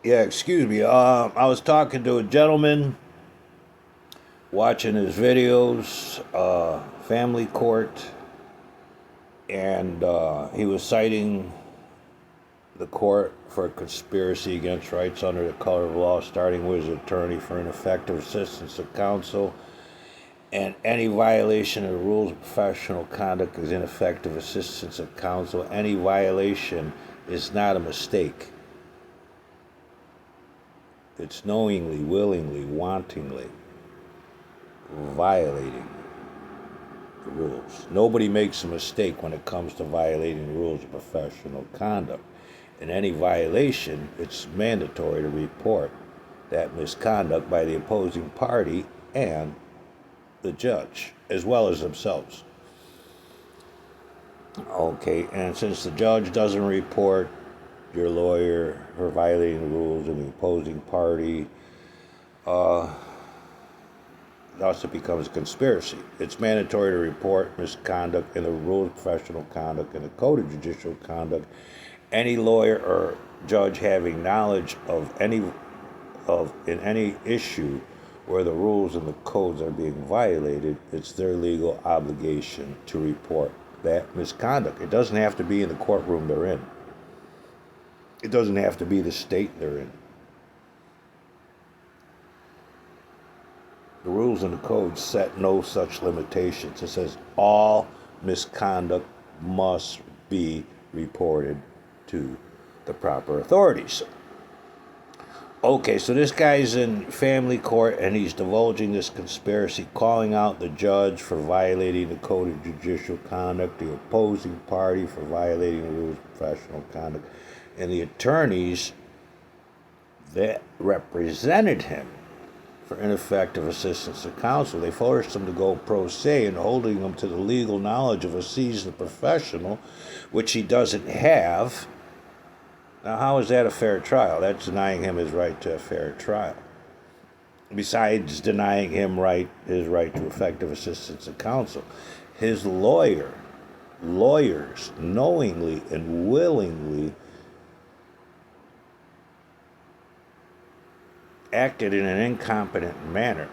Yeah, excuse me. I was talking to a gentleman, watching his videos, family court, and he was citing the court for conspiracy against rights under the color of law, starting with his attorney for ineffective assistance of counsel, and any violation of the rules of professional conduct is ineffective assistance of counsel. Any violation is not a mistake. It's knowingly, willingly, wantingly violating the rules. Nobody makes a mistake when it comes to violating the rules of professional conduct. In any violation, it's mandatory to report that misconduct by the opposing party and the judge, as well as themselves. Okay, and since the judge doesn't report your lawyer for violating the rules and the opposing party, thus it becomes a conspiracy. It's mandatory to report misconduct in the rules of professional conduct and the code of judicial conduct. Any lawyer or judge having knowledge of in any issue where the rules and the codes are being violated, it's their legal obligation to report that misconduct. It doesn't have to be in the courtroom they're in. It doesn't have to be the state they're in. The rules and the codes set no such limitations. It says all misconduct must be reported to the proper authorities. Okay, so this guy's in family court and he's divulging this conspiracy, calling out the judge for violating the code of judicial conduct, the opposing party for violating the rules of professional conduct, and the attorneys that represented him for ineffective assistance of counsel. They forced him to go pro se and holding him to the legal knowledge of a seasoned professional, which he doesn't have. Now, how is that a fair trial? That's denying him his right to a fair trial. Besides denying him his right to effective assistance of counsel, his lawyers knowingly and willingly acted in an incompetent manner.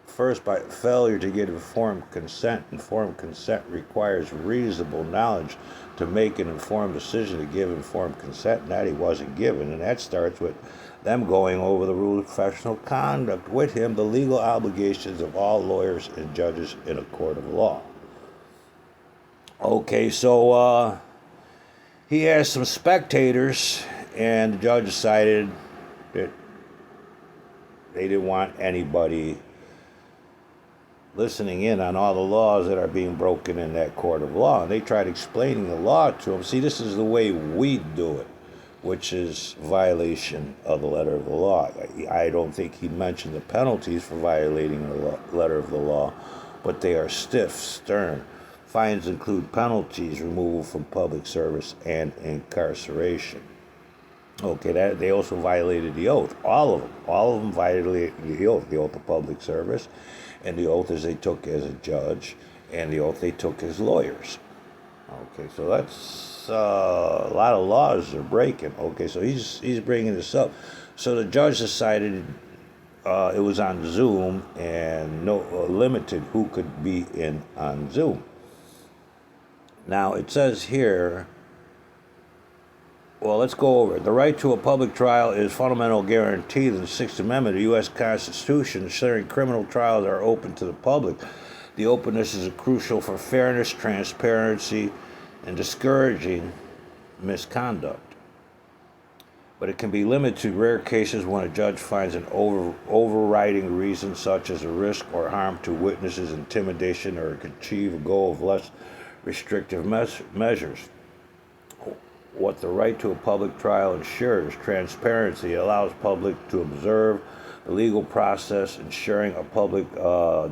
First, by failure to get informed consent. Informed consent requires reasonable knowledge to make an informed decision to give informed consent, and that he wasn't given. And that starts with them going over the rules of professional conduct with him, the legal obligations of all lawyers and judges in a court of law. Okay, so he has some spectators, and the judge decided that they didn't want anybody listening in on all the laws that are being broken in that court of law. And they tried explaining the law to him. See, this is the way we do it, which is violation of the letter of the law. I don't think he mentioned the penalties for violating the letter of the law, but they are stiff, stern. Fines include penalties, removal from public service, and incarceration. Okay, that they also violated the oath. All of them violated the oath of public service, and the oath as they took as a judge, and the oath they took as lawyers. Okay, so that's a lot of laws they're breaking. Okay, so he's bringing this up. So the judge decided it was on Zoom and limited who could be in on Zoom. Now it says here. Well, let's go over it. The right to a public trial is fundamental guaranteed in the Sixth Amendment of the U.S. Constitution, ensuring criminal trials are open to the public. The openness is crucial for fairness, transparency, and discouraging misconduct. But it can be limited to rare cases when a judge finds an overriding reason, such as a risk or harm to witnesses, intimidation, or can achieve a goal of less restrictive measures. What the right to a public trial ensures: transparency. It allows public to observe the legal process, ensuring a public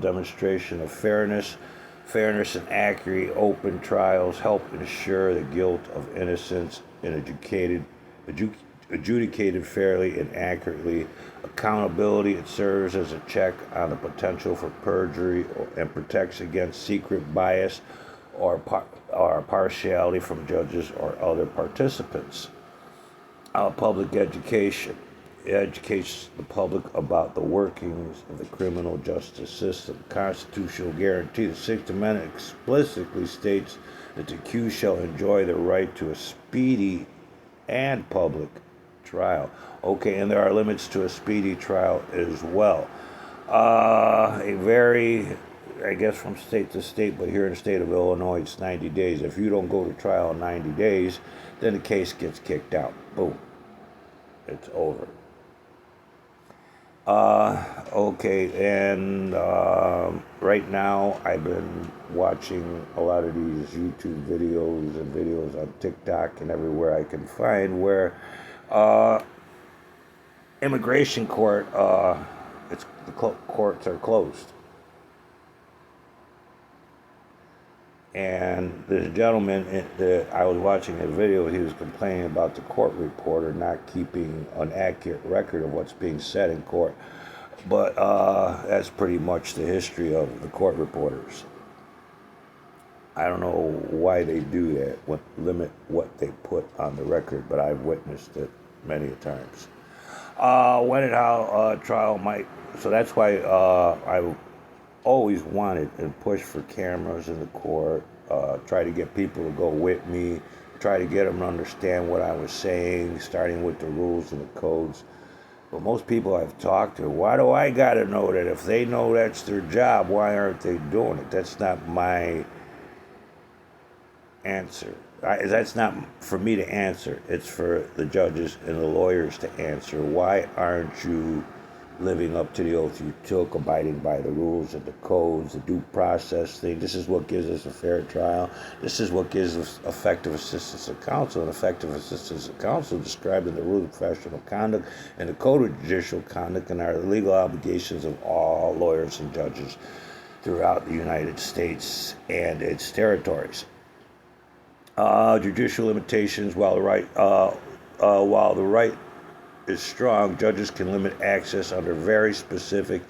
demonstration of fairness. Fairness and accurate, open trials help ensure the guilt of innocence and adjudicated fairly and accurately. Accountability. It serves as a check on the potential for perjury and protects against secret bias or impartiality from judges or other participants. Public education. It educates the public about the workings of the criminal justice system. Constitutional guarantee. The Sixth Amendment explicitly states that the accused shall enjoy the right to a speedy and public trial. Okay, and there are limits to a speedy trial as well. A very, I guess from state to state, but here in the state of Illinois, it's 90 days. If you don't go to trial in 90 days, then the case gets kicked out. Boom. It's over. Okay, and right now I've been watching a lot of these YouTube videos and videos on TikTok and everywhere I can find where immigration court, the courts are closed. And this gentleman, I was watching a video, he was complaining about the court reporter not keeping an accurate record of what's being said in court. But that's pretty much the history of the court reporters. I don't know why they do that, limit what they put on the record, but I've witnessed it many times. When and how trial might, so that's why I always wanted and pushed for cameras in the court, try to get people to go with me, try to get them to understand what I was saying, starting with the rules and the codes. But most people I've talked to, why do I got to know that? If they know that's their job, why aren't they doing it? That's not my answer. That's not for me to answer. It's for the judges and the lawyers to answer. Why aren't you living up to the oath you took, abiding by the rules and the codes, the due process thing? This is what gives us a fair trial. This is what gives us effective assistance of counsel. And effective assistance of counsel described in the Rule of Professional Conduct and the Code of Judicial Conduct and are the legal obligations of all lawyers and judges throughout the United States and its territories. Judicial limitations. While the right is strong, judges can limit access under very specific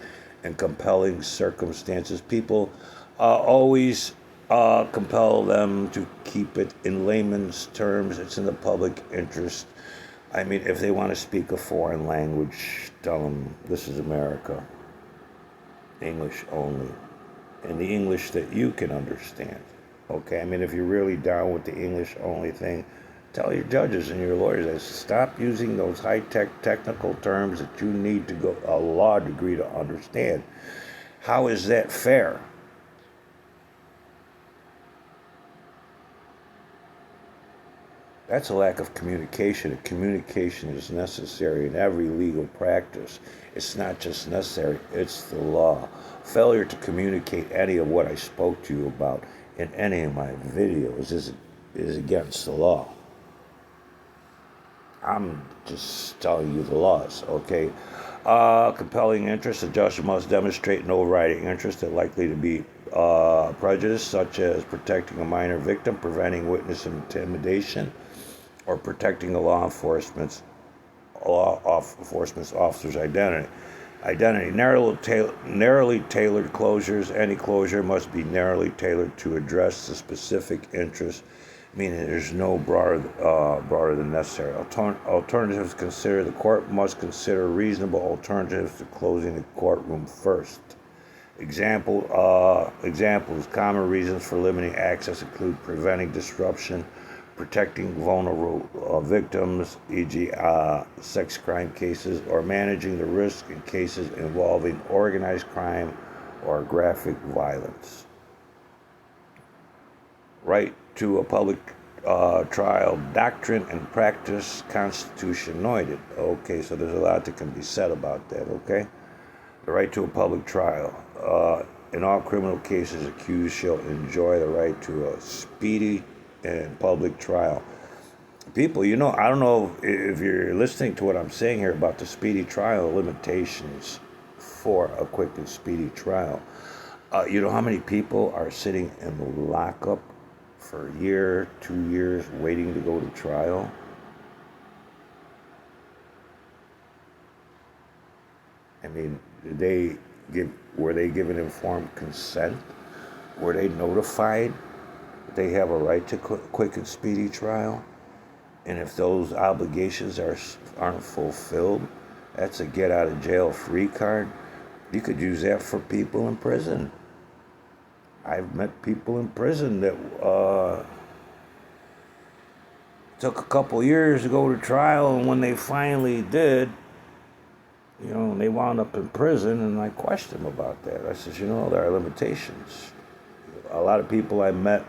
and compelling circumstances. People always compel them to keep it in layman's terms. It's in the public interest. I mean, if they want to speak a foreign language, tell them this is America. English only. And the English that you can understand. Okay, I mean, if you're really down with the English only thing, tell your judges and your lawyers that stop using those high-tech technical terms that you need to go a law degree to understand. How is that fair? That's a lack of communication. And communication is necessary in every legal practice. It's not just necessary, it's the law. Failure to communicate any of what I spoke to you about in any of my videos is against the law. I'm just telling you the laws, okay? Compelling interest. The judge must demonstrate an overriding interest that likely to be prejudice, such as protecting a minor victim, preventing witness intimidation, or protecting a law enforcement officer's identity. Narrowly tailored closures. Any closure must be narrowly tailored to address the specific interest, meaning there's no broader than necessary. Alternatives consider. The court must consider reasonable alternatives to closing the courtroom first. Examples. Common reasons for limiting access include preventing disruption, protecting vulnerable victims, e.g. Sex crime cases, or managing the risk in cases involving organized crime or graphic violence. Right to a public trial. Doctrine and practice. Constitution noted. Okay, so there's a lot that can be said about that, okay? The right to a public trial. In all criminal cases, accused shall enjoy the right to a speedy and public trial. People, I don't know if you're listening to what I'm saying here about the speedy trial limitations for a quick and speedy trial. You know how many people are sitting in lockup for a year, 2 years, waiting to go to trial? I mean, were they given informed consent? Were they notified they have a right to quick and speedy trial. And if those obligations aren't fulfilled, that's a get out of jail free card. You could use that for people in prison. I've met people in prison that took a couple years to go to trial, and when they finally did, they wound up in prison, and I questioned them about that. I said, there are limitations. A lot of people I met,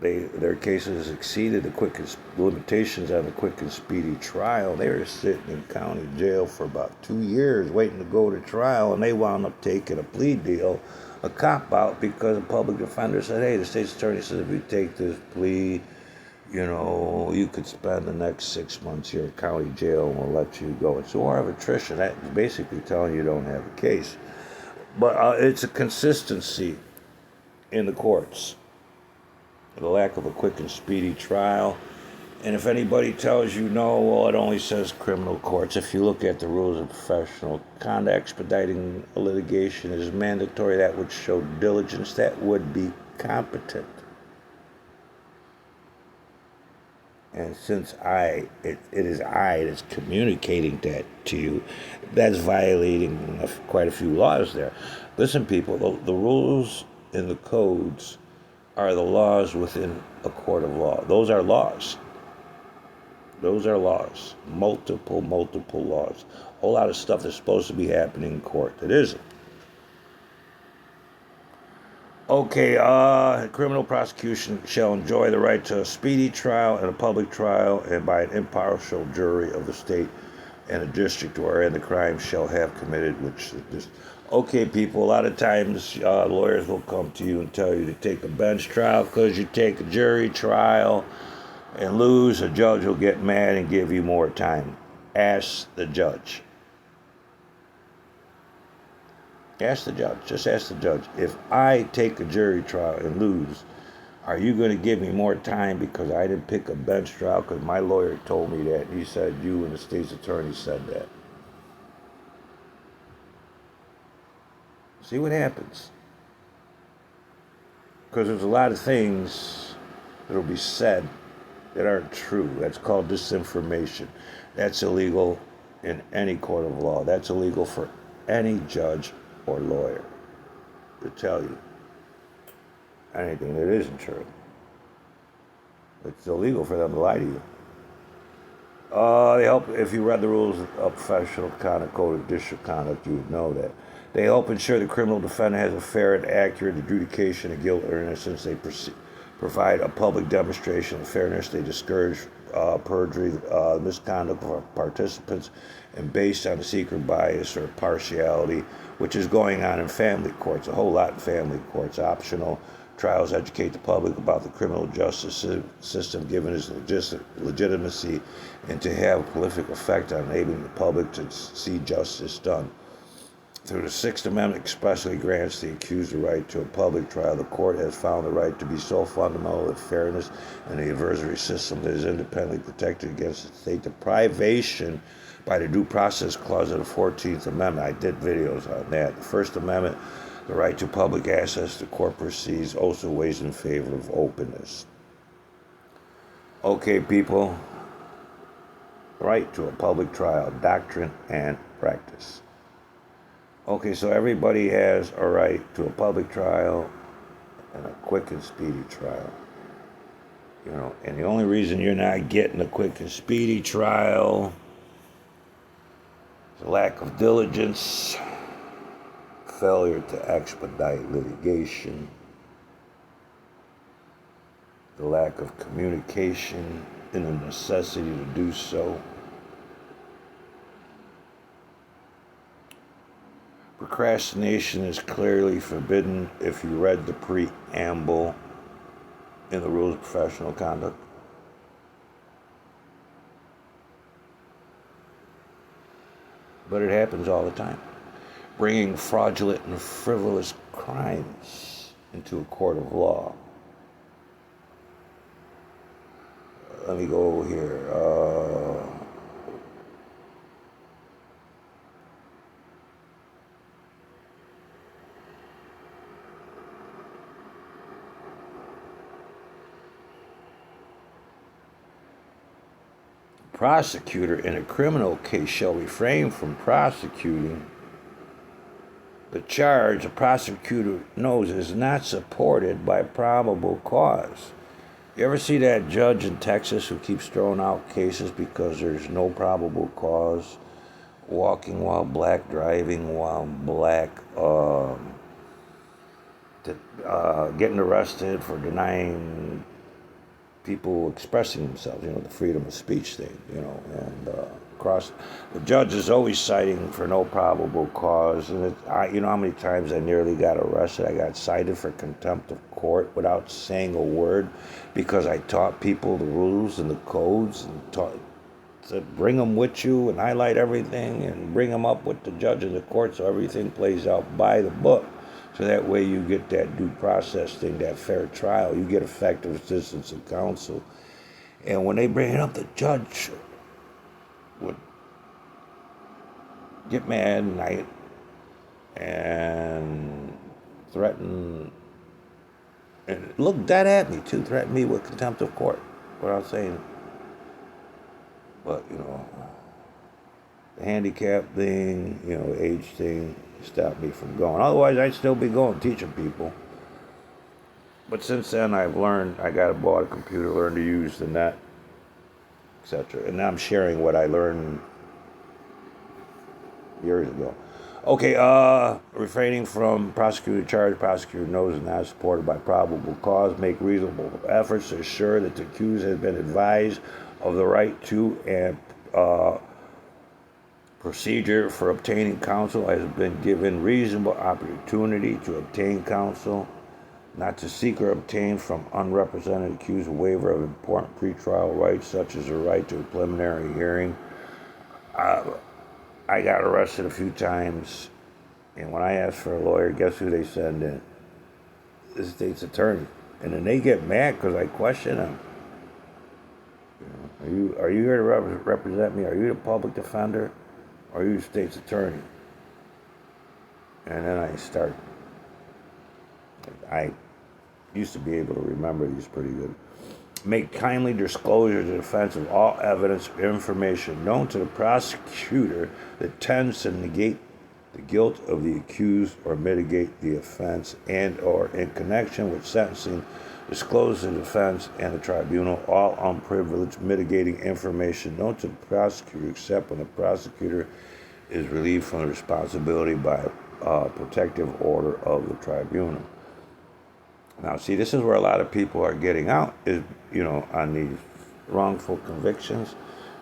their cases exceeded the limitations on the quick and speedy trial. They were sitting in county jail for about 2 years waiting to go to trial, and they wound up taking a plea deal, a cop-out, because a public defender said, hey, the state's attorney says if you take this plea, you could spend the next 6 months here in county jail and we'll let you go. It's more of attrition. That's basically telling you don't have a case. But it's a consistency in the courts. The lack of a quick and speedy trial. And if anybody tells you no, well, it only says criminal courts. If you look at the rules of professional conduct, expediting a litigation is mandatory. That would show diligence. That would be competent. And since it is I that's communicating that to you, that's violating quite a few laws there. Listen, people, the rules and the codes are the laws within a court of law. Those are laws. Those are laws. Multiple laws. A whole lot of stuff that's supposed to be happening in court that isn't. Okay, criminal prosecution shall enjoy the right to a speedy trial and a public trial, and by an impartial jury of the state and a district wherein the crime shall have committed, Okay, people, a lot of times lawyers will come to you and tell you to take a bench trial because you take a jury trial and lose. A judge will get mad and give you more time. Ask the judge. Ask the judge. Just ask the judge. If I take a jury trial and lose, are you going to give me more time because I didn't pick a bench trial because my lawyer told me that? He said you and the state's attorney said that. See what happens. Because there's a lot of things that will be said that aren't true. That's called disinformation. That's illegal in any court of law. That's illegal for any judge or lawyer to tell you anything that isn't true. It's illegal for them to lie to you. They help, if you read the rules of professional conduct, code of district conduct, you would know that. They help ensure the criminal defendant has a fair and accurate adjudication of guilt or innocence. They provide a public demonstration of fairness. They discourage perjury, misconduct of participants, and based on a secret bias or partiality, which is going on in family courts, a whole lot in family courts. Optional trials educate the public about the criminal justice system, given its legitimacy, and to have a prolific effect on enabling the public to see justice done. Through the Sixth Amendment expressly grants the accused the right to a public trial. The court has found the right to be so fundamental that fairness in the adversary system that is independently protected against state deprivation by the Due Process Clause of the 14th Amendment. I did videos on that. The First Amendment, the right to public access to court proceedings, also weighs in favor of openness. Okay, people. Right to a public trial, doctrine and practice. Okay, so everybody has a right to a public trial and a quick and speedy trial. And the only reason you're not getting a quick and speedy trial is a lack of diligence, failure to expedite litigation, the lack of communication and the necessity to do so. Procrastination is clearly forbidden if you read the preamble in the rules of professional conduct. But it happens all the time. Bringing fraudulent and frivolous crimes into a court of law. Let me go over here. prosecutor in a criminal case shall refrain from prosecuting the charge the prosecutor knows is not supported by probable cause. You ever see that judge in Texas who keeps throwing out cases because there's no probable cause? Walking while black, driving while black, getting arrested for denying people expressing themselves, the freedom of speech thing, and the judge is always citing for no probable cause. And you know how many times I nearly got arrested? I got cited for contempt of court without saying a word because I taught people the rules and the codes and to bring them with you and highlight everything and bring them up with the judge in the court so everything plays out by the book. So that way you get that due process thing, that fair trial. You get effective assistance of counsel. And when they bring it up, the judge would get mad and threaten, and look dead at me too, threaten me with contempt of court without saying it. But, the handicap thing, age thing, stopped me from going. Otherwise, I'd still be going, teaching people. But since then, I've learned, I bought a computer, learned to use the net, etc. And now I'm sharing what I learned years ago. Okay, refraining from prosecutor charge, prosecutor knows is not supported by probable cause, make reasonable efforts to ensure that the accused has been advised of the right to and procedure for obtaining counsel, has been given reasonable opportunity to obtain counsel, not to seek or obtain from unrepresented accused a waiver of important pretrial rights such as the right to a preliminary hearing. I got arrested a few times, and when I asked for a lawyer, guess who they send in? The state's attorney. And then they get mad because I question them. Are you here to represent me? Are you the public defender? Or are you the state's attorney? And then I used to be able to remember these pretty good. Make timely disclosure to the defense of all evidence or information known to the prosecutor that tends to negate the guilt of the accused or mitigate the offense, and or in connection with sentencing, disclose to the defense and the tribunal all unprivileged mitigating information known to the prosecutor except when the prosecutor is relieved from the responsibility by protective order of the tribunal. Now, see, this is where a lot of people are getting out, is, on these wrongful convictions,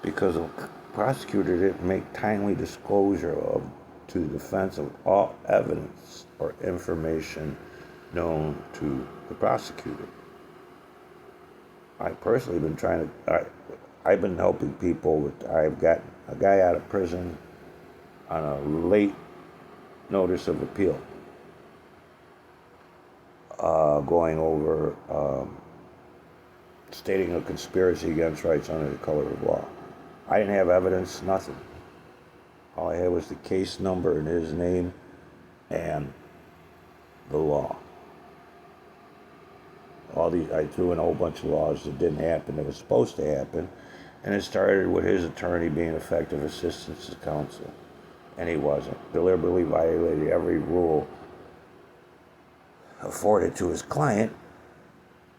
because the prosecutor didn't make timely disclosure to the defense of all evidence or information known to the prosecutor. I personally been I've been helping people I've got a guy out of prison on a late notice of appeal. Going over stating a conspiracy against rights under the color of law. I didn't have evidence, nothing. All I had was the case number and his name and the law. I threw in a whole bunch of laws that didn't happen, that was supposed to happen, and it started with his attorney being effective assistance to counsel, and he wasn't. Deliberately violated every rule afforded to his client,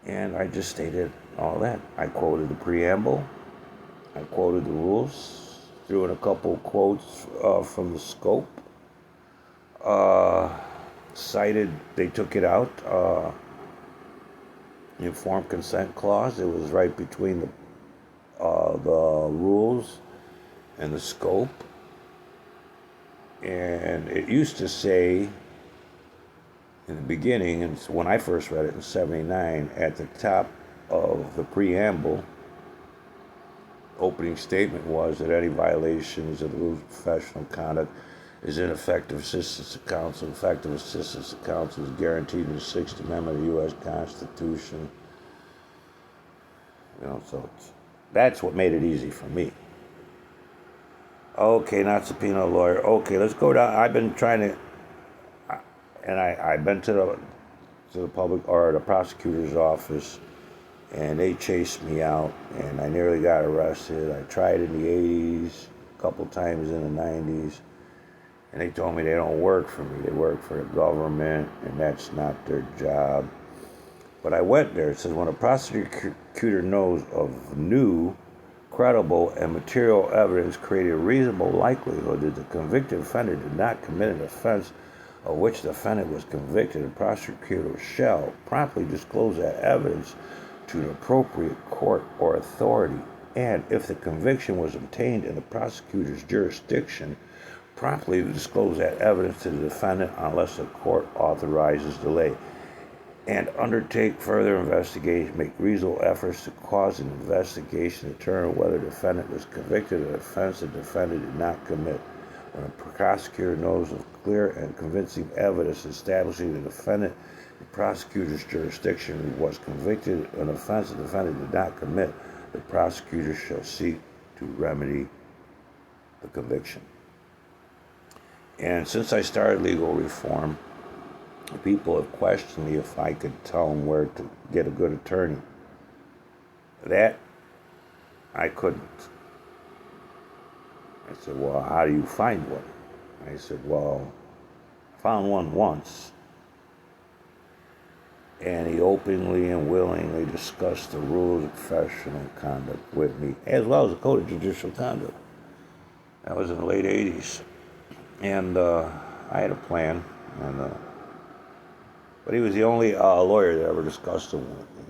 and I just stated all that. I quoted the preamble, I quoted the rules, threw in a couple quotes from the scope, cited, they took it out, the informed consent clause. It was right between the rules and the scope, and it used to say in the beginning, and when I first read it in '79, at the top of the preamble, opening statement was that any violations of the rules of professional conduct is ineffective assistance to counsel. Effective assistance to counsel is guaranteed in the Sixth Amendment of the U.S. Constitution. So that's what made it easy for me. Okay, not subpoena a lawyer. Okay, let's go down. I've been trying to, and I've been to the public or the prosecutor's office and they chased me out, and I nearly got arrested. I tried in the 80s, a couple times in the 90s, and they told me they don't work for me. They work for the government, and that's not their job. But I went there. It says, when a prosecutor knows of new, credible, and material evidence creating a reasonable likelihood that the convicted offender did not commit an offense of which the defendant was convicted, the prosecutor shall promptly disclose that evidence to an appropriate court or authority, and if the conviction was obtained in the prosecutor's jurisdiction, promptly disclose that evidence to the defendant unless the court authorizes delay, and undertake further investigation, make reasonable efforts to cause an investigation to determine whether the defendant was convicted of an offense the defendant did not commit. When a prosecutor knows of clear and convincing evidence establishing the defendant in the prosecutor's jurisdiction was convicted of an offense the defendant did not commit, the prosecutor shall seek to remedy the conviction. And since I started legal reform, people have questioned me if I could tell them where to get a good attorney. That I couldn't. I said, well, how do you find one? I said, well, I found one once. And he openly and willingly discussed the rules of professional conduct with me, as well as the code of judicial conduct. That was in the late 80s. And I had a plan. But he was the only lawyer that ever discussed them with me.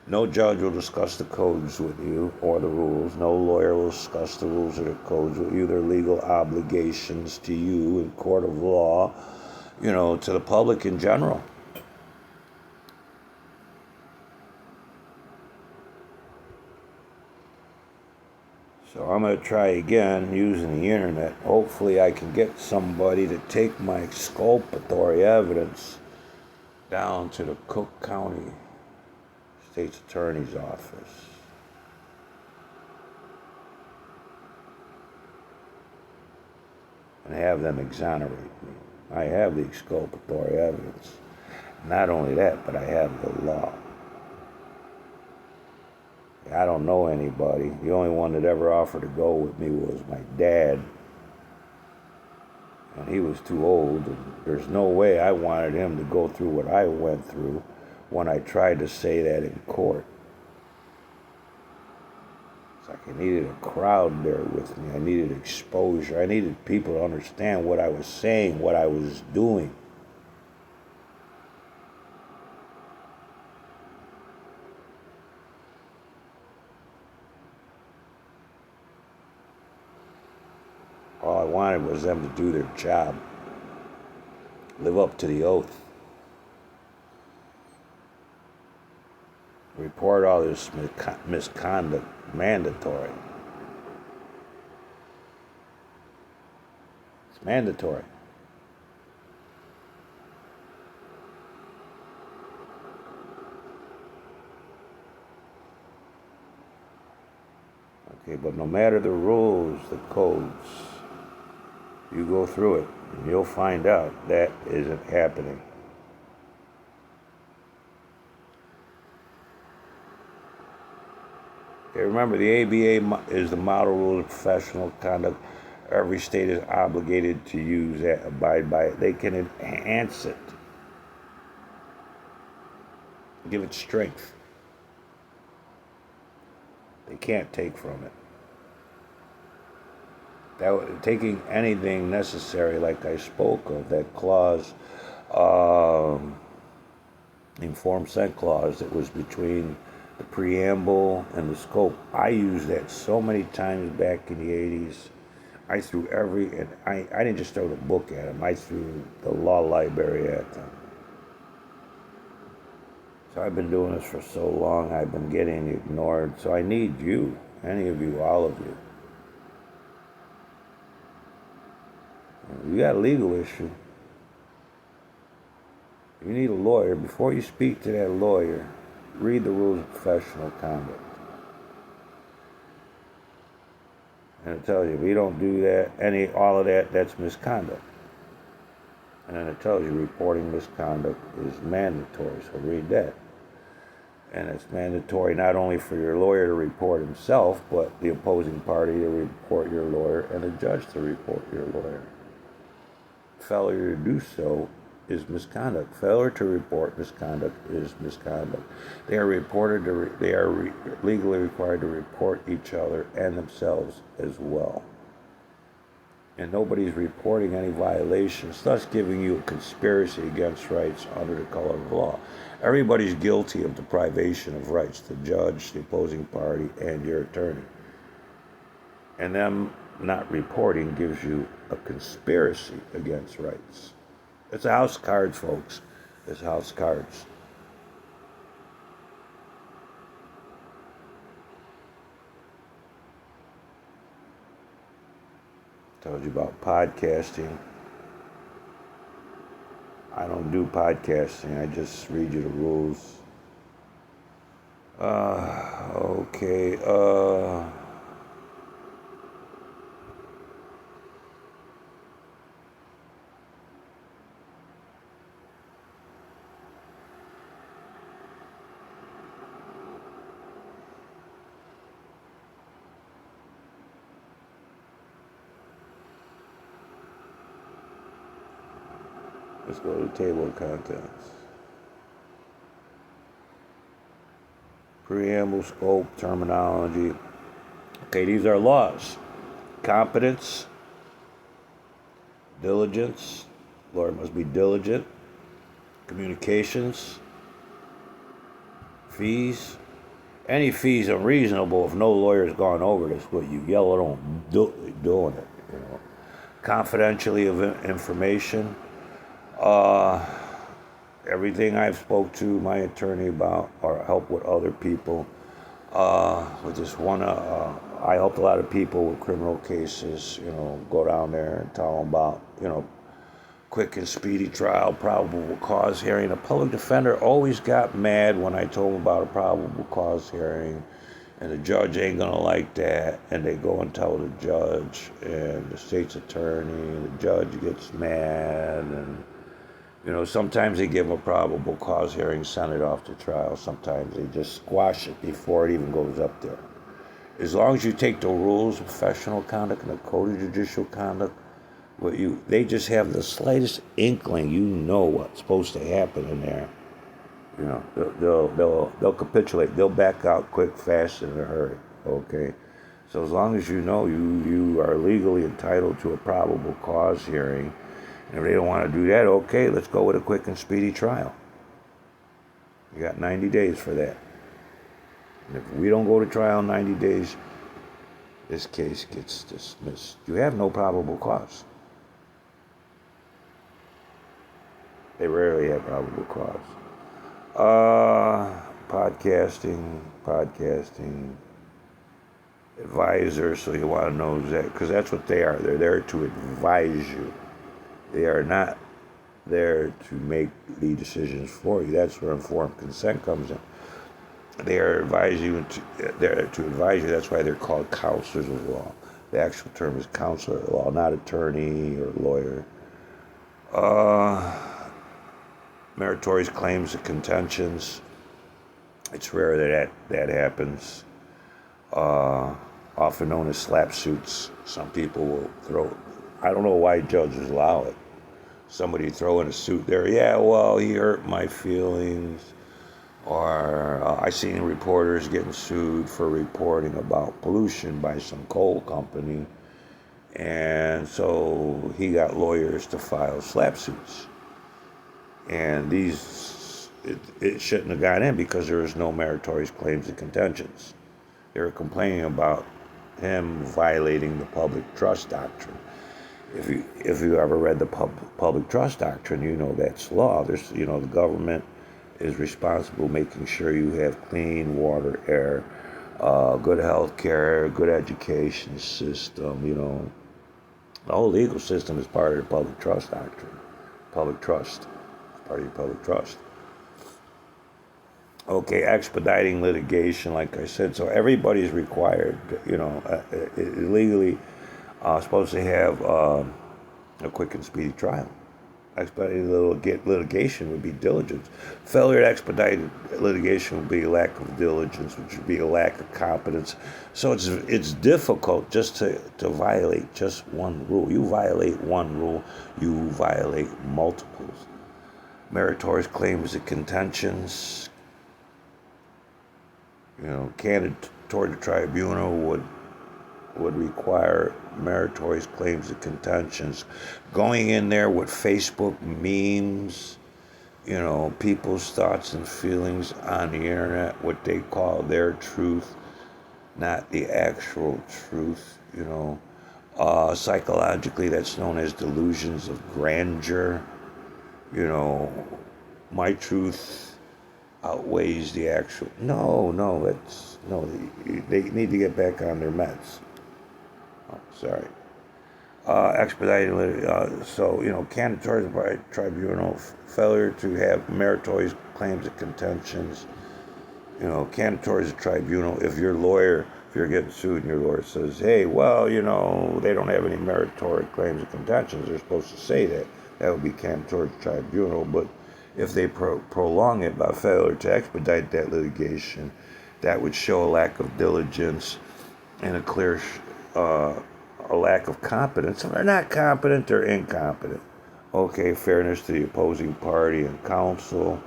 No judge will discuss the codes with you or the rules. No lawyer will discuss the rules or the codes with you. Their legal obligations to you in court of law, to the public in general. So I'm going to try again using the internet. Hopefully I can get somebody to take my exculpatory evidence down to the Cook County State's Attorney's Office. And have them exonerate me. I have the exculpatory evidence. Not only that, but I have the law. I don't know anybody. The only one that ever offered to go with me was my dad. And he was too old, and there's no way I wanted him to go through what I went through when I tried to say that in court. It's like I needed a crowd there with me. I needed exposure. I needed people to understand what I was saying, what I was doing. All I wanted was them to do their job, live up to the oath, report all this misconduct mandatory. It's mandatory. Okay, but no matter the rules, the codes, you go through it, and you'll find out that isn't happening. Okay, remember, the ABA is the model rule of professional conduct. Every state is obligated to use that, abide by it. They can enhance it, give it strength. They can't take from it. Taking anything necessary, like I spoke of, that clause, informed consent clause that was between the preamble and the scope. I used that so many times back in the 80s. I threw and I didn't just throw the book at them, I threw the law library at them. So I've been doing this for so long, I've been getting ignored. So I need you, any of you, all of you. You got a legal issue. You need a lawyer. Before you speak to that lawyer, read the rules of professional conduct. And it tells you, if you don't do that, all of that, that's misconduct. And then it tells you reporting misconduct is mandatory, so read that. And it's mandatory not only for your lawyer to report himself, but the opposing party to report your lawyer and the judge to report your lawyer. Failure to do so is misconduct. Failure to report misconduct is misconduct. They are legally required to report each other and themselves as well. And nobody's reporting any violations, thus giving you a conspiracy against rights under the color of law. Everybody's guilty of deprivation of rights, the judge, the opposing party, and your attorney. And them not reporting gives you a conspiracy against rights. It's a house of cards, folks. It's house cards. Told you about podcasting. I don't do podcasting. I just read you the rules. Okay. Let's go to the table of contents. Preamble, scope, terminology. Okay, these are laws. Competence, diligence. Lawyer must be diligent. Communications, fees. Any fees unreasonable if no lawyer's gone over this, but you yell at them doing it. You know. Confidentially of information. Everything I've spoke to my attorney about or help with other people. With this one, I helped a lot of people with criminal cases, go down there and tell them about, quick and speedy trial, probable cause hearing. A public defender always got mad when I told him about a probable cause hearing, and the judge ain't gonna like that, and they go and tell the judge and the state's attorney, and the judge gets mad, and sometimes they give them a probable cause hearing, send it off to trial. Sometimes they just squash it before it even goes up there. As long as you take the rules of professional conduct and the code of judicial conduct, they just have the slightest inkling, what's supposed to happen in there. They'll capitulate. They'll back out quick, fast, and in a hurry. Okay, so as long as you are legally entitled to a probable cause hearing. And if they don't want to do that, okay, let's go with a quick and speedy trial. You got 90 days for that. And if we don't go to trial in 90 days, this case gets dismissed. You have no probable cause. They rarely have probable cause. Podcasting, advisor, so you want to know that, because that's what they are. They're there to advise you. They are not there to make the decisions for you. That's where informed consent comes in. They are there to advise you. That's why they're called counselors of law. The actual term is counselor of law, not attorney or lawyer. Meritorious claims and contentions. It's rare that happens. Often known as slap suits. Some people will throw. I don't know why judges allow it. Somebody throwing a suit there. Yeah, well, he hurt my feelings. Or I seen reporters getting sued for reporting about pollution by some coal company. And so he got lawyers to file slap suits. And it shouldn't have got in because there was no meritorious claims and contentions. They were complaining about him violating the public trust doctrine. If you ever read the public trust doctrine, that's law. There's the government is responsible making sure you have clean water, air, good health care, good education system. The whole legal system is part of the public trust doctrine. Public trust is part of your public trust. Okay, expediting litigation, like I said, so everybody's required, legally supposed to have a quick and speedy trial. Expedited litigation would be diligence. Failure to expedite litigation would be a lack of diligence, which would be a lack of competence. So it's difficult just to violate just one rule. You violate one rule, you violate multiples. Meritorious claims and contentions. Candid toward the tribunal would require meritorious claims and contentions. Going in there with Facebook memes, people's thoughts and feelings on the internet, what they call their truth, not the actual truth, psychologically that's known as delusions of grandeur. My truth outweighs the actual. They need to get back on their meds. Sorry. Expedited, candidatory by tribunal, failure to have meritorious claims and contentions. Candidatory is a tribunal. If you're getting sued and your lawyer says, hey, well, they don't have any meritorious claims and contentions, they're supposed to say that. That would be candidatory tribunal. But if they prolong it by failure to expedite that litigation, that would show a lack of diligence and a clear a lack of competence. If they're not competent, they're incompetent. Okay, fairness to the opposing party and counsel.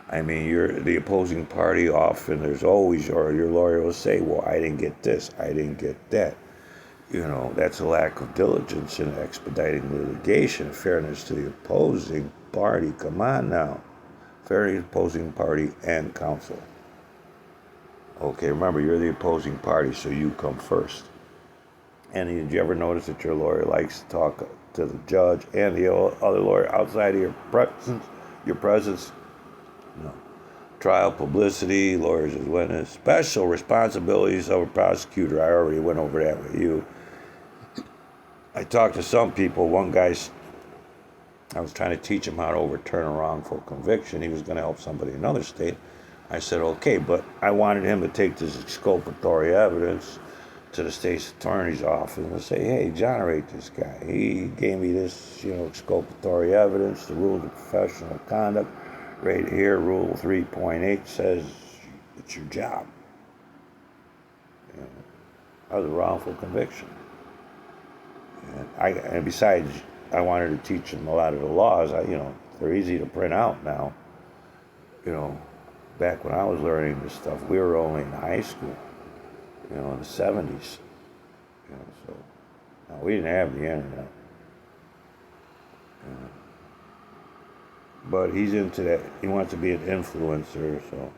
I mean, the opposing party often, there's always, or your lawyer will say, well, I didn't get this, I didn't get that. That's a lack of diligence in expediting litigation. Fairness to the opposing party, come on now. Fairness to the opposing party and counsel. Okay, remember, you're the opposing party, so you come first. And did you ever notice that your lawyer likes to talk to the judge and the other lawyer outside of your presence? No. Trial publicity, lawyers as witness, special responsibilities of a prosecutor. I already went over that with you. I talked to some people. One guy, I was trying to teach him how to overturn a wrongful conviction. He was going to help somebody in another state. I said, okay, but I wanted him to take this exculpatory evidence to the state's attorney's office and say, hey, exonerate this guy. He gave me this, exculpatory evidence, the rules of professional conduct. Right here, Rule 3.8 says it's your job. That was a wrongful conviction. And besides, I wanted to teach him a lot of the laws. They're easy to print out now. Back when I was learning this stuff, we were only in high school. In the 70s. So now we didn't have the internet. But he's into that. He wants to be an influencer, so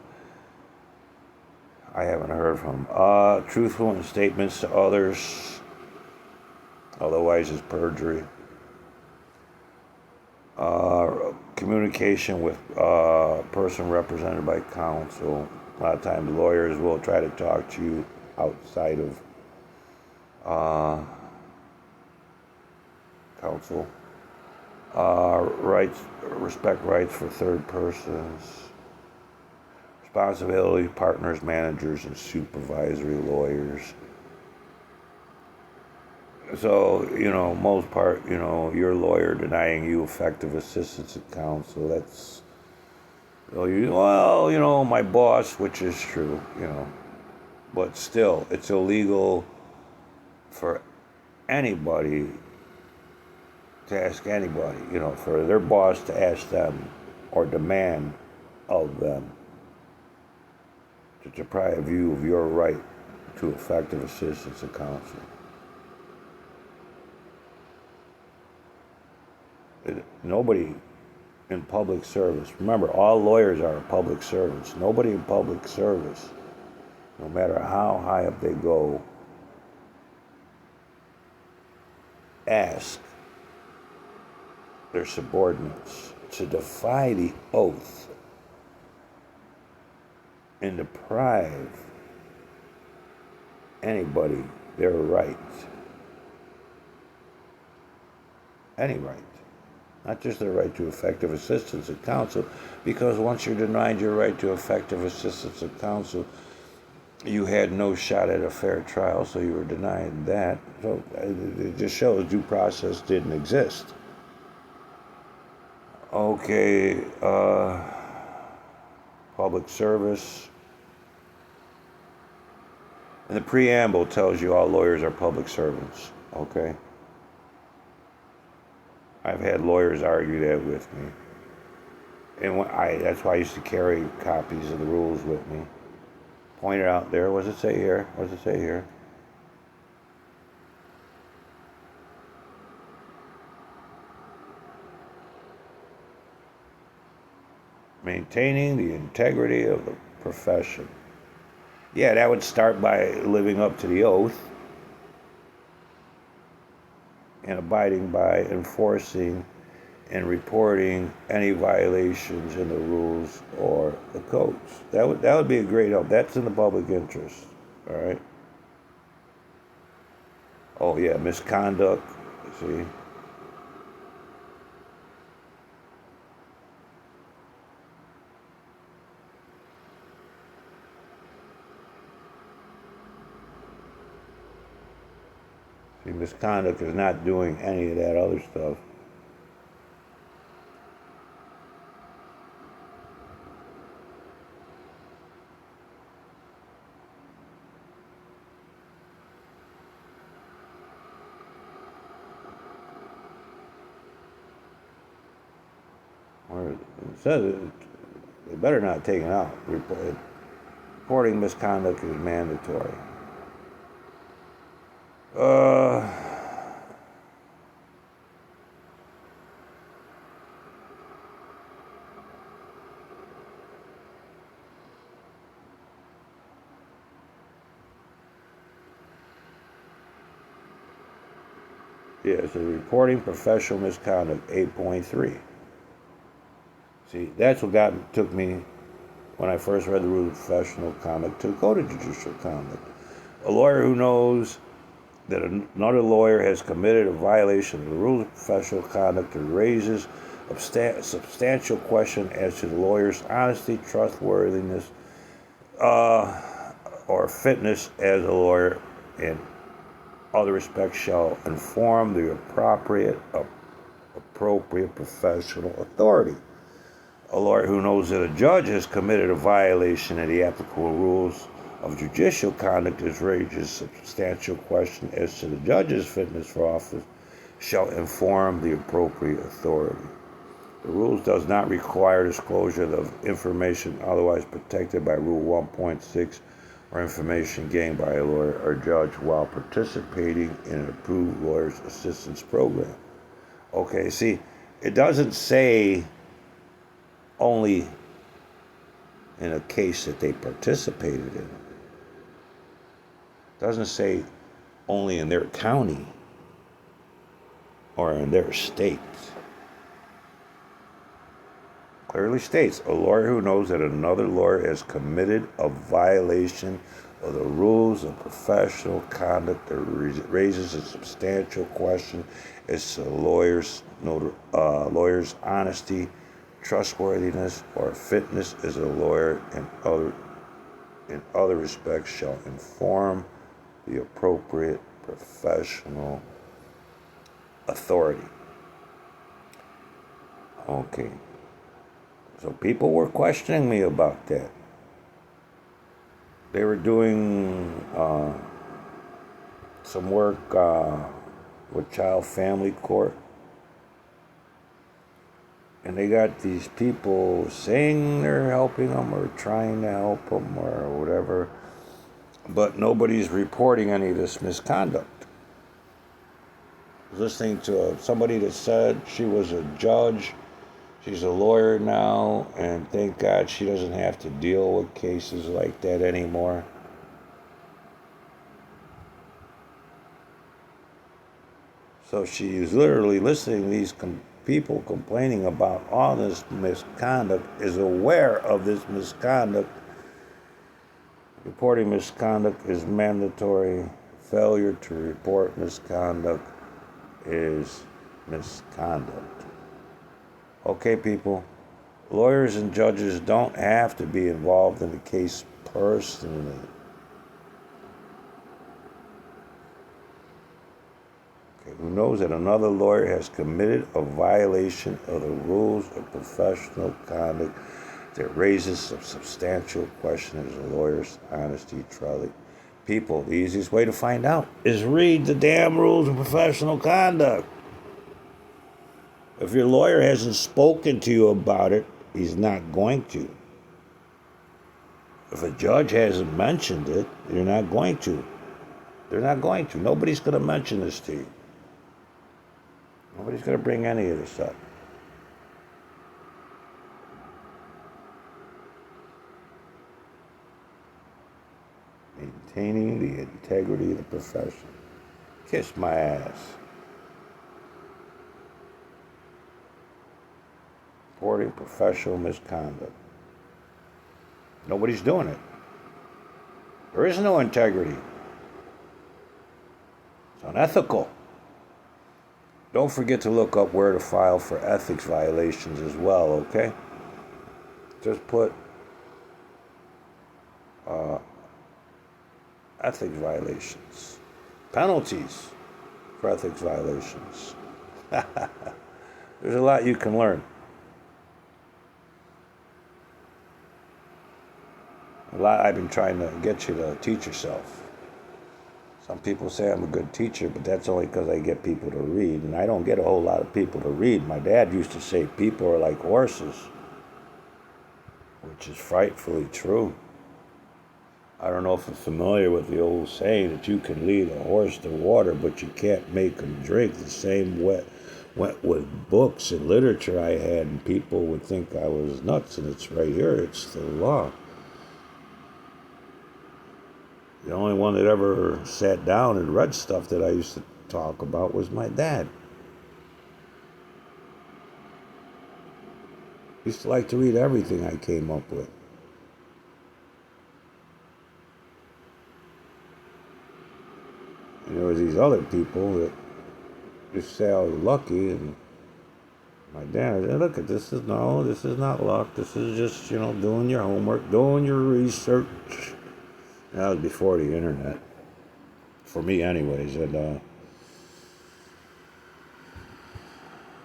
I haven't heard from him. Truthful in statements to others, otherwise it's perjury. Communication with a person represented by counsel. A lot of times lawyers will try to talk to you outside of counsel. Respect rights for third persons. Responsibility, partners, managers, and supervisory lawyers. So, most part, your lawyer denying you effective assistance at counsel, that's, my boss, which is true, but still, it's illegal for anybody to ask anybody, for their boss to ask them or demand of them to deprive you of your right to effective assistance of counsel. Nobody in public service, remember, all lawyers are public servants. Nobody in public service, no matter how high up they go, ask their subordinates to defy the oath and deprive anybody their right. Any right. Not just their right to effective assistance of counsel, because once you're denied your right to effective assistance of counsel, you had no shot at a fair trial, so you were denied that. So it just shows due process didn't exist. Okay, public service. And the preamble tells you all lawyers are public servants, okay? I've had lawyers argue that with me. And that's why I used to carry copies of the rules with me. Point it out there. What does it say here? What does it say here? Maintaining the integrity of the profession. Yeah, that would start by living up to the oath and abiding by, enforcing, and reporting any violations in the rules or the codes. That would be a great help. That's in the public interest. All right. Oh yeah, misconduct. See. See, misconduct is not doing any of that other stuff. Or it says they better not take it out. Reporting misconduct is mandatory. Yeah, so reporting professional misconduct, 8.3. See, that's what took me when I first read the rules of professional conduct to the code of judicial conduct. A lawyer who knows that another lawyer has committed a violation of the rules of professional conduct and raises a substantial question as to the lawyer's honesty, trustworthiness, or fitness as a lawyer in other respects shall inform the appropriate professional authority. A lawyer who knows that a judge has committed a violation of the applicable rules of judicial conduct has raised a substantial question as to the judge's fitness for office shall inform the appropriate authority. The rules does not require disclosure of information otherwise protected by Rule 1.6 or information gained by a lawyer or judge while participating in an approved lawyer's assistance program. Okay, see, it doesn't say only in a case that they participated in. It doesn't say only in their county or in their state. Clearly states, a lawyer who knows that another lawyer has committed a violation of the rules of professional conduct that raises a substantial question as to the lawyer's honesty, trustworthiness, or fitness as a lawyer in other respects shall inform the appropriate professional authority. Okay. So people were questioning me about that. They were doing some work with Child Family Court. And they got these people saying they're helping them or trying to help them or whatever. But nobody's reporting any of this misconduct. I was listening to somebody that said she was a judge. She's a lawyer now, and thank God she doesn't have to deal with cases like that anymore. So she's literally listening to these people complaining about all this misconduct, is aware of this misconduct. Reporting misconduct is mandatory. Failure to report misconduct is misconduct. Okay, people, lawyers and judges don't have to be involved in the case personally. Okay, who knows that another lawyer has committed a violation of the rules of professional conduct that raises some substantial question as a lawyer's honesty, truly. People, the easiest way to find out is read the damn rules of professional conduct. If your lawyer hasn't spoken to you about it, he's not going to. If a judge hasn't mentioned it, you're not going to. They're not going to. Nobody's going to mention this to you. Nobody's going to bring any of this up. Maintaining the integrity of the profession. Kiss my ass. Reporting professional misconduct. Nobody's doing it. There is no integrity. It's unethical. Don't forget to look up where to file for ethics violations as well, okay? Just put ethics violations. Penalties for ethics violations. There's a lot you can learn. A lot I've been trying to get you to teach yourself. Some people say I'm a good teacher, but that's only because I get people to read, and I don't get a whole lot of people to read. My dad used to say people are like horses, which is frightfully true. I don't know if you're familiar with the old saying that you can lead a horse to water, but you can't make him drink. The same went with books and literature I had, and people would think I was nuts, and it's right here. It's the law. The only one that ever sat down and read stuff that I used to talk about was my dad. He used to like to read everything I came up with. And there was these other people that just say I was lucky, and my dad said, look, this is not luck. This is just, doing your homework, doing your research. That was before the internet, for me anyways. And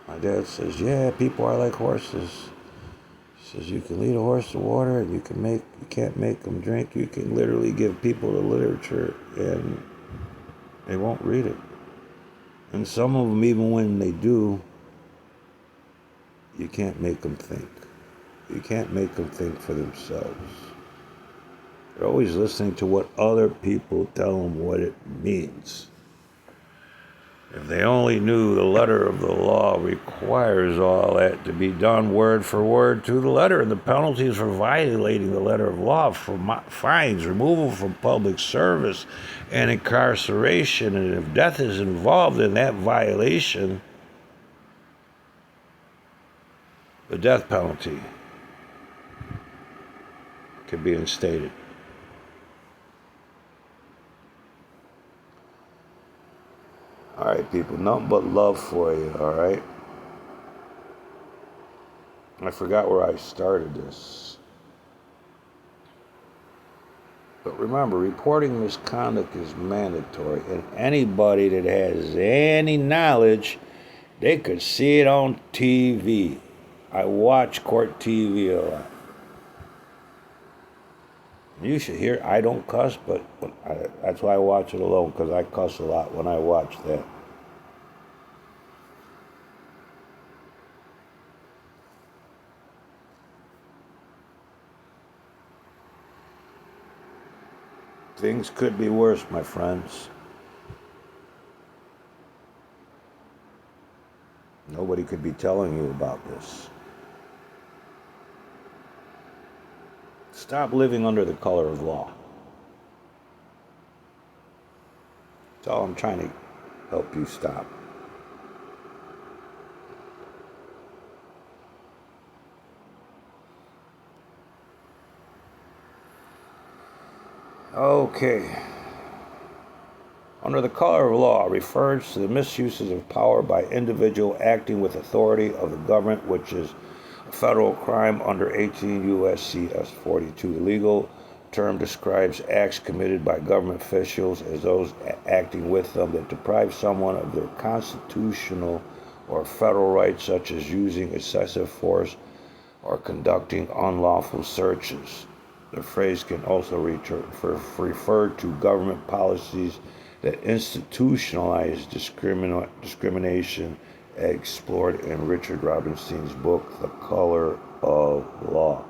my dad says, yeah, people are like horses. He says, you can lead a horse to water, and you can't make them drink. You can literally give people the literature, and they won't read it. And some of them, even when they do, you can't make them think. You can't make them think for themselves. They're always listening to what other people tell them what it means. If they only knew the letter of the law requires all that to be done word for word to the letter, and the penalties for violating the letter of law, from fines, removal from public service, and incarceration, and if death is involved in that violation, the death penalty can be instated. All right, people, nothing but love for you, all right? I forgot where I started this. But remember, reporting misconduct is mandatory, and anybody that has any knowledge, they could see it on TV. I watch court TV a lot. You should hear, I don't cuss, but that's why I watch it alone, because I cuss a lot when I watch that. Things could be worse, my friends. Nobody could be telling you about this. Stop living under the color of law. That's all I'm trying to help you stop. Okay. Under the color of law refers to the misuses of power by individual acting with authority of the government, which is a federal crime under 18 U.S.C. 42. The legal term describes acts committed by government officials as those acting with them that deprive someone of their constitutional or federal rights, such as using excessive force or conducting unlawful searches. The phrase can also refer to government policies that institutionalize discrimination, explored in Richard Robinson's book, The Color of Law.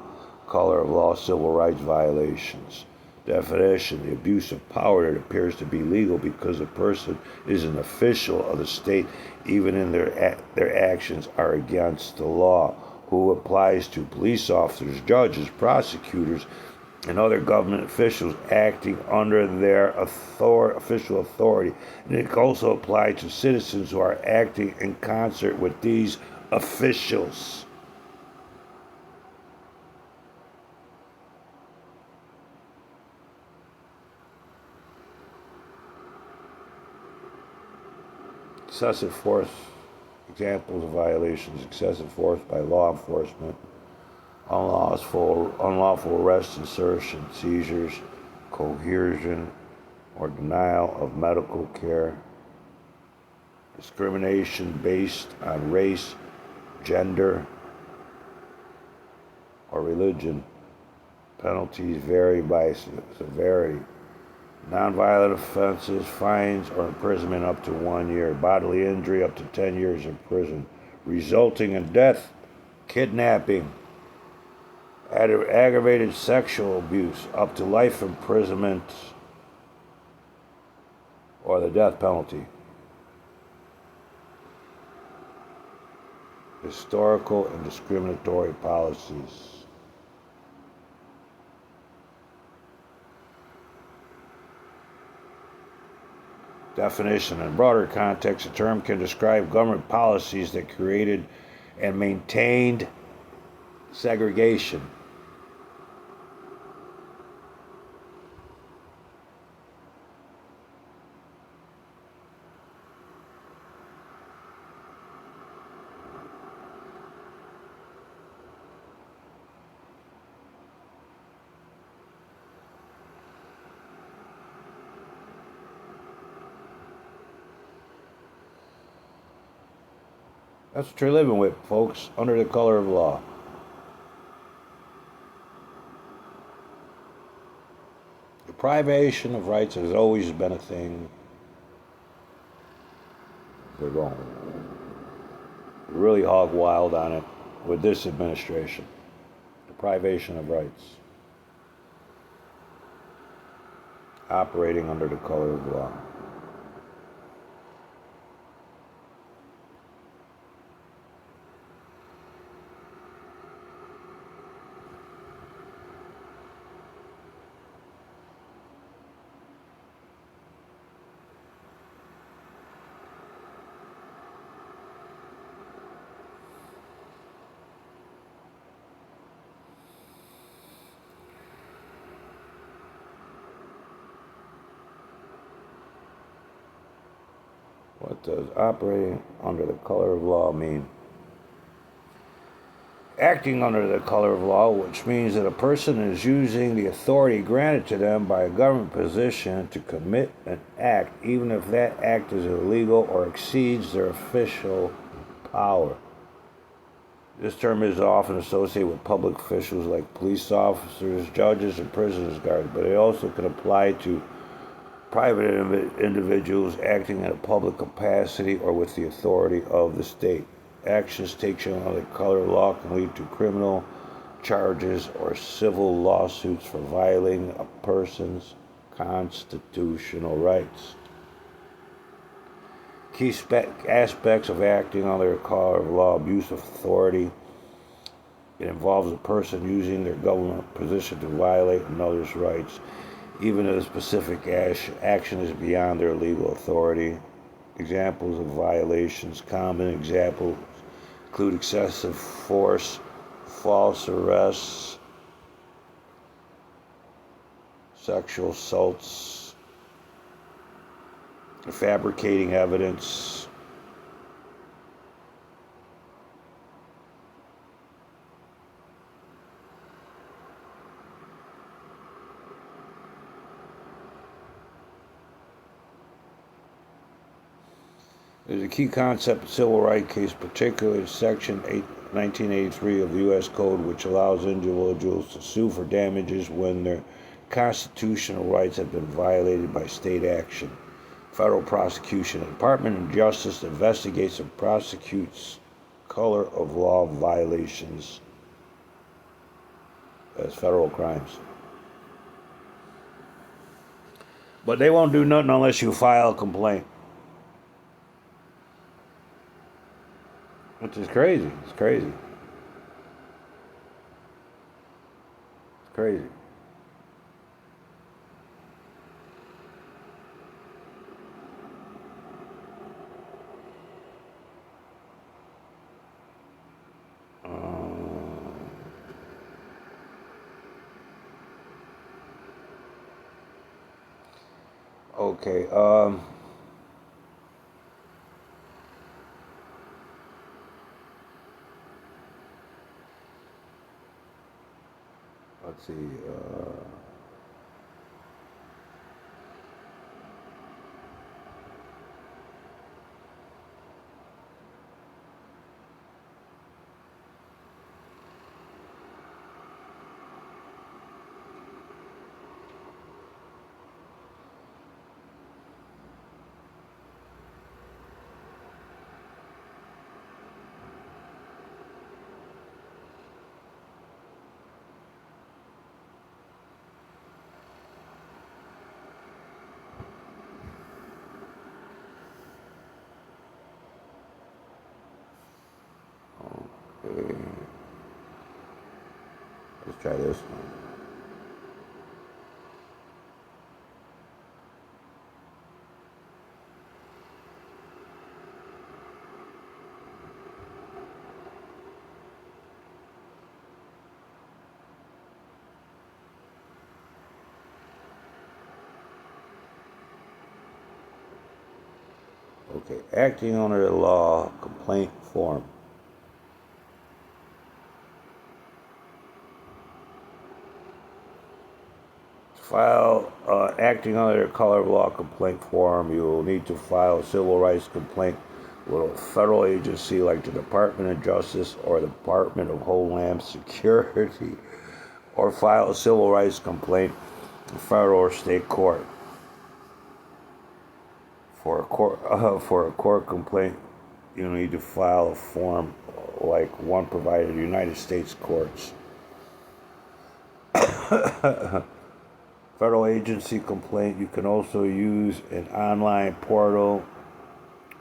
Color of Law, Civil Rights Violations. Definition: the abuse of power that appears to be legal because a person is an official of the state, even in their actions are against the law. Who applies to police officers, judges, prosecutors, and other government officials acting under their official authority. And it can also apply to citizens who are acting in concert with these officials. Excessive force, examples of violations: excessive force by law enforcement, unlawful arrest, insertion, seizures, coercion or denial of medical care, discrimination based on race, gender, or religion. Penalties vary by severity. Nonviolent offenses, fines or imprisonment up to 1 year. Bodily injury up to 10 years in prison. Resulting in death, kidnapping, aggravated sexual abuse up to life imprisonment or the death penalty. Historical and discriminatory policies. Definition: in broader context, the term can describe government policies that created and maintained segregation. That's what you're living with, folks, under the color of law. Deprivation of rights has always been a thing. They're going really hog wild on it with this administration. Deprivation of rights. Operating under the color of law. What does operating under the color of law mean? Acting under the color of law, which means that a person is using the authority granted to them by a government position to commit an act, even if that act is illegal or exceeds their official power. This term is often associated with public officials like police officers, judges, and prison guards, but it also can apply to private individuals acting in a public capacity or with the authority of the state. Actions taken under the color of law can lead to criminal charges or civil lawsuits for violating a person's constitutional rights. Key aspects of acting under the color of law: abuse of authority. It involves a person using their government position to violate another's rights, even if a specific action is beyond their legal authority. Examples of violations: common examples include excessive force, false arrests, sexual assaults, fabricating evidence, is a key concept of civil rights case, particularly Section 1983 of the U.S. Code, which allows individuals to sue for damages when their constitutional rights have been violated by state action. Federal prosecution. The Department of Justice investigates and prosecutes color of law violations as federal crimes. But they won't do nothing unless you file a complaint. Which is crazy. It's crazy. It's crazy. Okay. Let's see. Okay. Let's try this one. Okay, acting under the law, complaint form. File acting under the color of law complaint form, you will need to file a civil rights complaint with a federal agency like the Department of Justice or the Department of Homeland Security, or file a civil rights complaint in federal or state court. For a court complaint, you need to file a form like one provided in the United States courts. Federal agency complaint, you can also use an online portal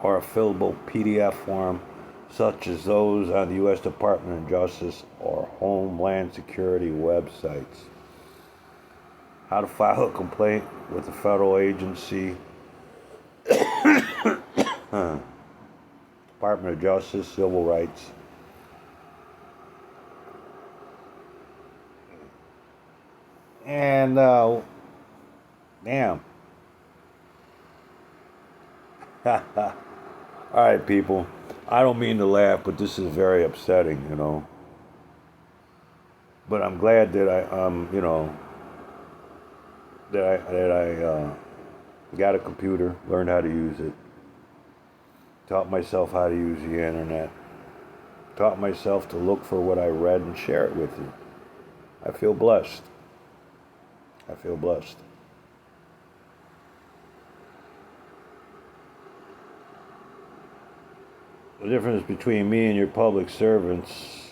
or a fillable PDF form, such as those on the U.S. Department of Justice or Homeland Security websites. How to file a complaint with a federal agency. Department of Justice, Civil Rights. And, damn. Alright, people. I don't mean to laugh, but this is very upsetting, you know. But I'm glad that I got a computer, learned how to use it, taught myself how to use the internet, taught myself to look for what I read and share it with you. I feel blessed. I feel blessed. The difference between me and your public servants,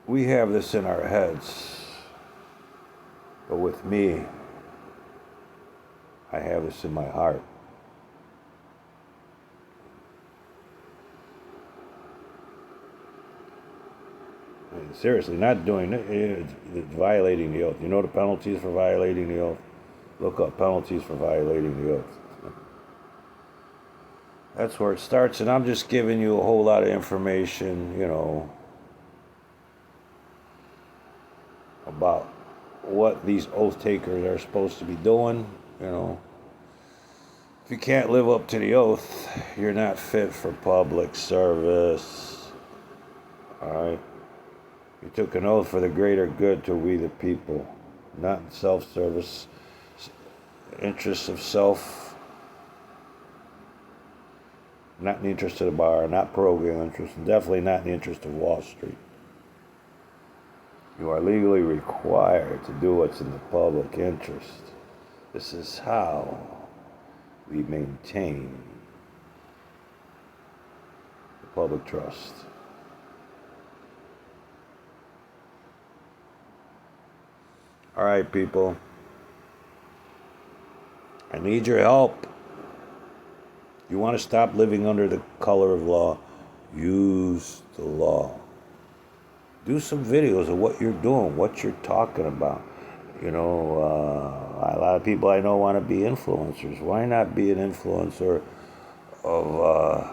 we have this in our heads. But with me, I have this in my heart. I mean, seriously, not doing it, it's violating the oath. You know the penalties for violating the oath? Look up penalties for violating the oath. That's where it starts, and I'm just giving you a whole lot of information, you know, about what these oath takers are supposed to be doing, you know. If you can't live up to the oath, you're not fit for public service. Alright? You took an oath for the greater good to we the people, not in self-service, interests of self. not in the interest of the bar, not parochial interest, and definitely not in the interest of Wall Street. You are legally required to do what's in the public interest. This is how we maintain the public trust. All right, people. I need your help. You want to stop living under the color of law? Use the law. Do some videos of what you're doing, what you're talking about. You know, a lot of people I know want to be influencers. Why not be an influencer of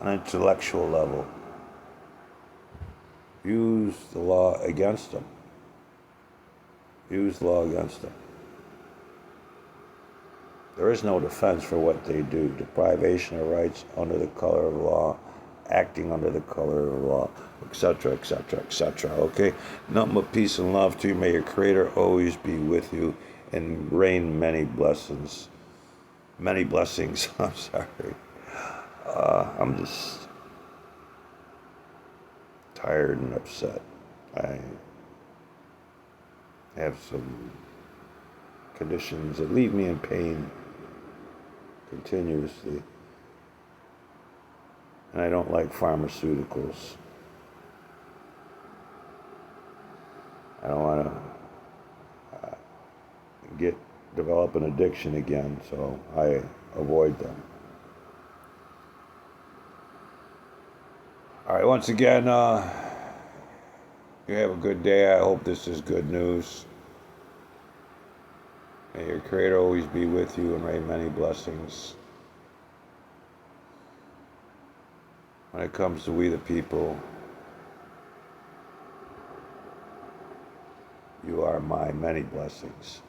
an intellectual level? Use the law against them. Use the law against them. There is no defense for what they do. Deprivation of rights under the color of law, acting under the color of law, etc., etc., etc. Okay? Nothing but peace and love to you. May your Creator always be with you and rain many blessings. Many blessings. I'm sorry. I'm just tired and upset. I have some conditions that leave me in pain continuously. And I don't like pharmaceuticals. I don't want to develop an addiction again, so I avoid them. All right, once again, you have a good day. I hope this is good news. May your Creator always be with you and rain many blessings. When it comes to we the people, you are my many blessings.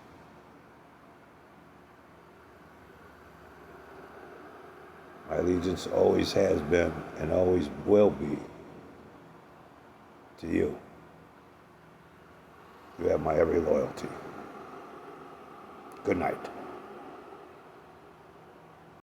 My allegiance always has been and always will be to you. You have my every loyalty. Good night.